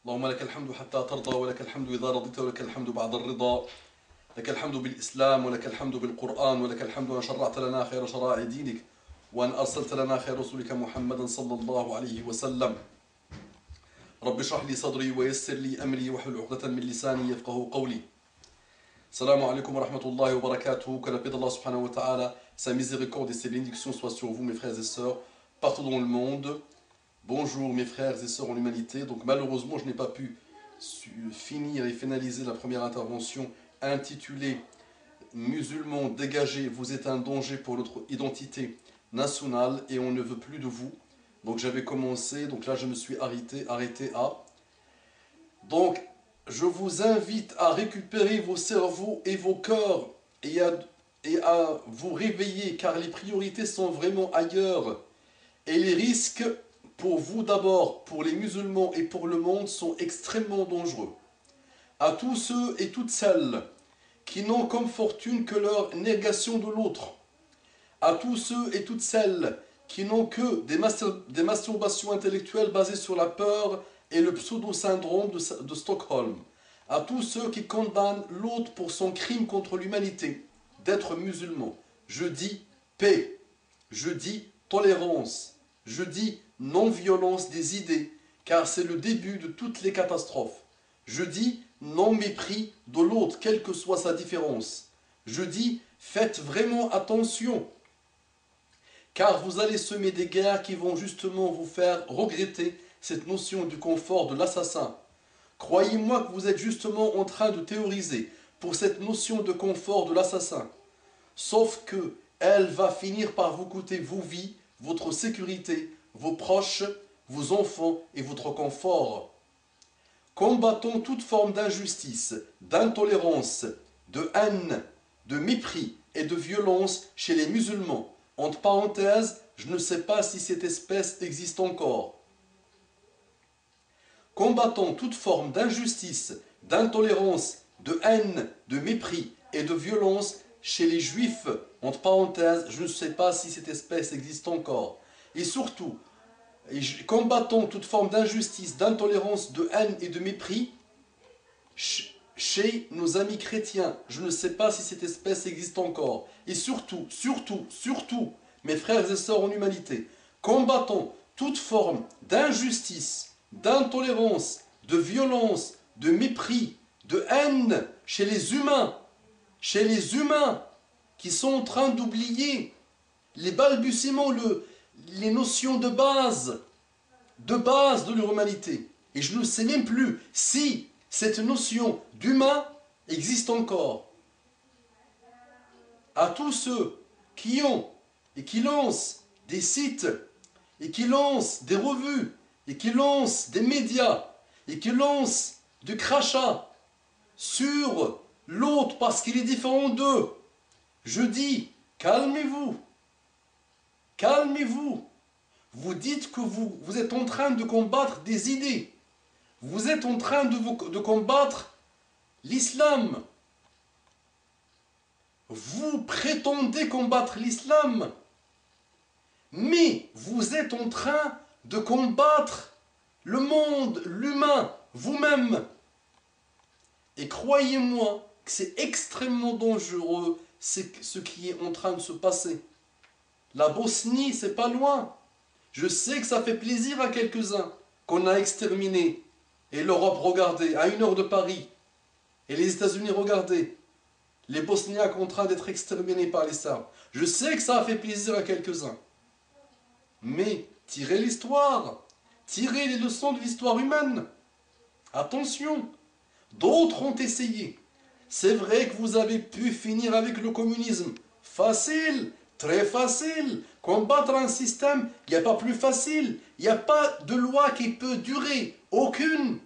اللهم لك الحمد حتى ترضى ولك الحمد إذا رضيت ولك الحمد بعد الرضا لك الحمد بالإسلام ولك الحمد بالقرآن ولك الحمد أن شرعت لنا خير شرائع دينك وأن أرسلت لنا خير رسولك محمدا صلى الله عليه وسلم. رب اشرح لي صدري ويسر لي أمري واحلل عقدة من لساني يفقه قولي. Salam alaikum wa rahmatullahi wa barakatuh. Que la paix d'Allah subhanahu wa ta'ala, sa miséricorde et ses bénédictions soient sur vous mes frères et sœurs partout dans le monde. Bonjour mes frères et sœurs en humanité. Donc malheureusement je n'ai pas pu finir et finaliser la première intervention intitulée Musulmans dégagés, vous êtes un danger pour notre identité nationale et on ne veut plus de vous. Donc j'avais commencé, donc là je me suis arrêté à. Donc je vous invite à récupérer vos cerveaux et vos cœurs et à vous réveiller car les priorités sont vraiment ailleurs. Et les risques pour vous d'abord, pour les musulmans et pour le monde sont extrêmement dangereux. À tous ceux et toutes celles qui n'ont comme fortune que leur négation de l'autre, à tous ceux et toutes celles qui n'ont que des masturbations intellectuelles basées sur la peur et le pseudo-syndrome de Stockholm, à tous ceux qui condamnent l'autre pour son crime contre l'humanité, d'être musulman. Je dis paix, je dis tolérance, je dis non-violence des idées, car c'est le début de toutes les catastrophes. Je dis non-mépris de l'autre, quelle que soit sa différence. Je dis faites vraiment attention, car vous allez semer des guerres qui vont justement vous faire regretter cette notion du confort de l'assassin. Croyez-moi que vous êtes justement en train de théoriser pour cette notion de confort de l'assassin. Sauf que elle va finir par vous coûter vos vies, votre sécurité, vos proches, vos enfants et votre confort. Combattons toute forme d'injustice, d'intolérance, de haine, de mépris et de violence chez les musulmans. Entre parenthèses, je ne sais pas si cette espèce existe encore. Combattons toute forme d'injustice, d'intolérance, de haine, de mépris et de violence chez les juifs. Entre parenthèses, je ne sais pas si cette espèce existe encore. Et surtout, combattons toute forme d'injustice, d'intolérance, de haine et de mépris chez nos amis chrétiens. Je ne sais pas si cette espèce existe encore. Et surtout, mes frères et sœurs en humanité, combattons toute forme d'injustice, d'intolérance, de violence, de mépris, de haine chez les humains qui sont en train d'oublier les balbutiements, les notions de base de leur humanité. Et je ne sais même plus si cette notion d'humain existe encore. À tous ceux qui ont et qui lancent des sites et qui lancent des revues et qui lancent des médias et qui lancent du crachat sur l'autre parce qu'il est différent d'eux, je dis, calmez-vous. Calmez-vous. Vous dites que vous êtes en train de combattre des idées. Vous êtes en train de combattre l'islam. Vous prétendez combattre l'islam. Mais vous êtes en train de combattre le monde, l'humain, vous-même. Et croyez-moi que c'est extrêmement dangereux ce qui est en train de se passer. La Bosnie, c'est pas loin. Je sais que ça fait plaisir à quelques-uns qu'on a exterminés. Et l'Europe, regardez, à 1 heure de Paris. Et les États-Unis, regardez. Les Bosniaques en train d'être exterminés par les Serbes. Je sais que ça a fait plaisir à quelques-uns. Mais tirez l'histoire. Tirez les leçons de l'histoire humaine. Attention. D'autres ont essayé. C'est vrai que vous avez pu finir avec le communisme. Facile. Très facile. Combattre un système, il n'y a pas plus facile. Il n'y a pas de loi qui peut durer. Aucune.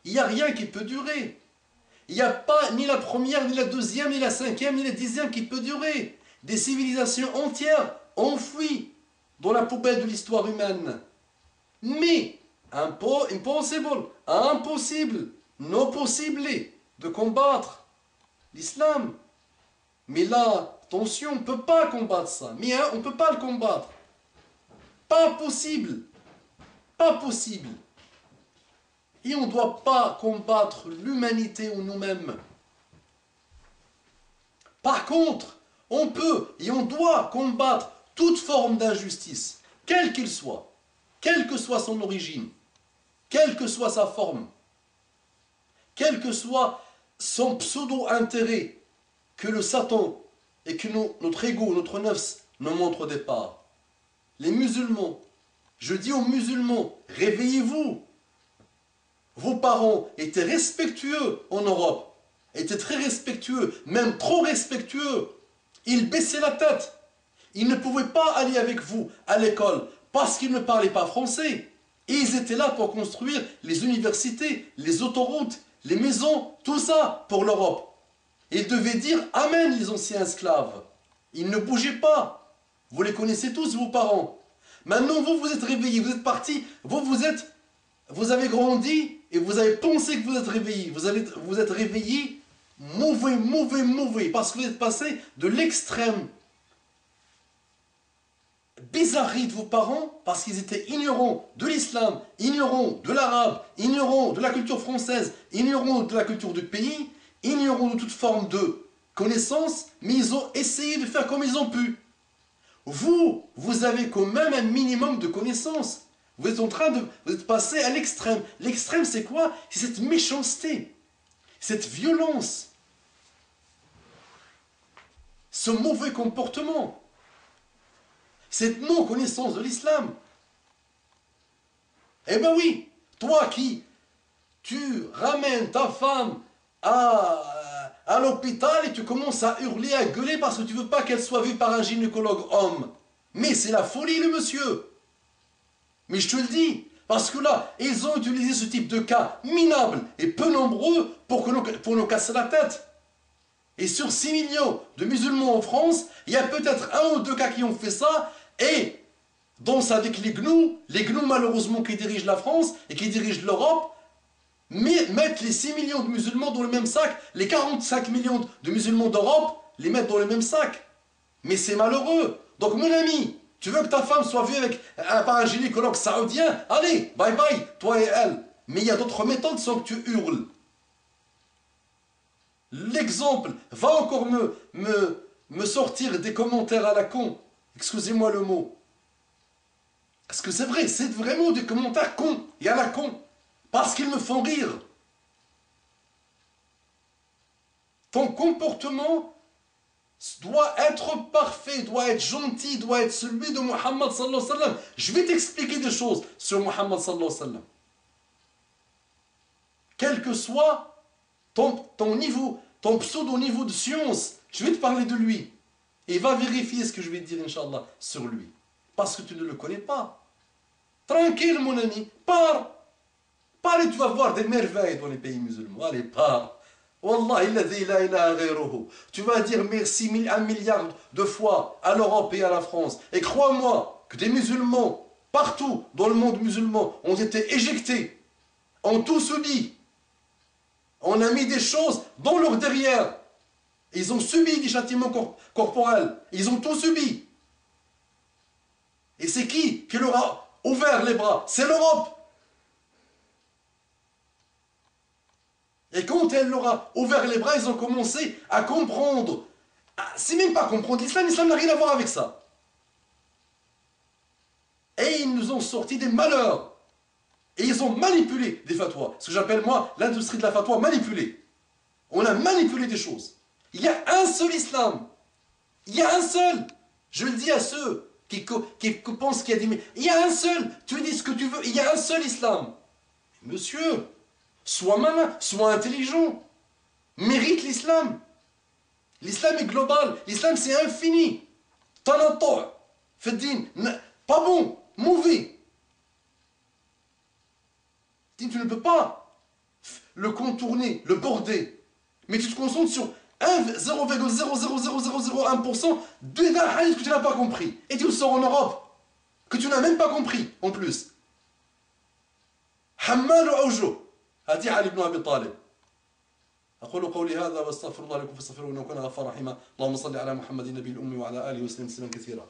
Il n'y a rien qui peut durer. Il n'y a pas ni la première, ni la deuxième, ni la cinquième, ni la 10e qui peut durer. Des civilisations entières enfouies dans la poubelle de l'histoire humaine. Mais, impossible, non possible de combattre l'islam. Mais là, attention, on ne peut pas combattre ça. Mais on ne peut pas le combattre. Pas possible. Pas possible. Et on ne doit pas combattre l'humanité ou nous-mêmes. Par contre, on peut et on doit combattre toute forme d'injustice, quelle qu'elle soit, quelle que soit son origine, quelle que soit sa forme, quel que soit son pseudo-intérêt que le Satan et que notre ego, notre nefs nous montrent au départ. Les musulmans, je dis aux musulmans, réveillez-vous. Vos parents étaient respectueux en Europe, étaient très respectueux, même trop respectueux. Ils baissaient la tête. Ils ne pouvaient pas aller avec vous à l'école parce qu'ils ne parlaient pas français. Et ils étaient là pour construire les universités, les autoroutes, les maisons, tout ça pour l'Europe. Ils devaient dire Amen, les anciens esclaves. Ils ne bougeaient pas. Vous les connaissez tous, vos parents. Maintenant, vous, vous êtes réveillés, vous êtes partis, vous avez grandi et vous avez pensé que vous êtes réveillés. Vous êtes réveillés mauvais, parce que vous êtes passé de l'extrême bizarrerie de vos parents, parce qu'ils étaient ignorants de l'islam, ignorants de l'arabe, ignorants de la culture française, ignorants de la culture du pays, ignorants de toute forme de connaissance, mais ils ont essayé de faire comme ils ont pu. Vous avez quand même un minimum de connaissances. Vous êtes passé à l'extrême. L'extrême, c'est quoi? C'est cette méchanceté, cette violence, ce mauvais comportement, cette non-connaissance de l'islam. Eh ben oui, toi tu ramènes ta femme à l'hôpital et tu commences à hurler, à gueuler parce que tu ne veux pas qu'elle soit vue par un gynécologue homme. Mais c'est la folie, le monsieur. Mais je te le dis, parce que là, ils ont utilisé ce type de cas minables et peu nombreux pour nous casser la tête. Et sur 6 millions de musulmans en France, il y a peut-être 1 ou 2 cas qui ont fait ça, et dansent avec les gnous malheureusement qui dirigent la France et qui dirigent l'Europe, mettre les 6 millions de musulmans dans le même sac, les 45 millions de musulmans d'Europe, les mettre dans le même sac. Mais c'est malheureux. Donc mon ami, tu veux que ta femme soit vue par un gynécologue saoudien? Allez, bye bye, toi et elle. Mais il y a d'autres méthodes sans que tu hurles. L'exemple va encore me sortir des commentaires à la con. Excusez-moi le mot. Parce que c'est vrai, c'est vraiment des commentaires cons et à la con. Parce qu'ils me font rire. Ton comportement doit être parfait, doit être gentil, doit être celui de Muhammad sallallahu alayhi wa sallam. Je vais t'expliquer des choses sur Muhammad sallallahu alayhi wa sallam. Quel que soit ton niveau, ton pseudo-niveau de science, je vais te parler de lui. Et va vérifier ce que je vais te dire, Inch'Allah, sur lui. Parce que tu ne le connais pas. Tranquille, mon ami, pars. Pars et tu vas voir des merveilles dans les pays musulmans. Allez, pars. Wallahi, la ilaha ghayruhu. Tu vas dire merci 1 milliard de fois à l'Europe et à la France. Et crois-moi que des musulmans, partout dans le monde musulman, ont été éjectés, ont tout subi. On a mis des choses dans leur derrière. Ils ont subi des châtiments corporels. Ils ont tout subi. Et c'est qui leur a ouvert les bras? C'est l'Europe. Et quand elle leur a ouvert les bras, ils ont commencé à comprendre. C'est même pas comprendre l'islam, l'islam n'a rien à voir avec ça. Et ils nous ont sorti des malheurs. Et ils ont manipulé des fatwas. Ce que j'appelle moi l'industrie de la fatwa manipulée. On a manipulé des choses. Il y a un seul islam. Il y a un seul. Je le dis à ceux qui pensent qu'il y a des... Mais il y a un seul. Tu dis ce que tu veux. Il y a un seul islam. Monsieur, sois malin, sois intelligent. Mérite l'islam. L'islam est global. L'islam c'est infini. Tanattu', Feddin, pas bon, mauvais. Tu ne peux pas le contourner, le border. Mais tu te concentres sur 0,00001% d'un hadith que tu n'as pas compris. Et tu le sors en Europe, que tu n'as même pas compris, en plus. Hammal ou Aujo. Hadi Ali ibn Abi Talib. أقول قولي هذا واستغفر الله لكم فاستغفروه إنه كان غفارا رحيما اللهم صل على محمد النبي الأمي وعلى آله وسلم تسليما كثيرا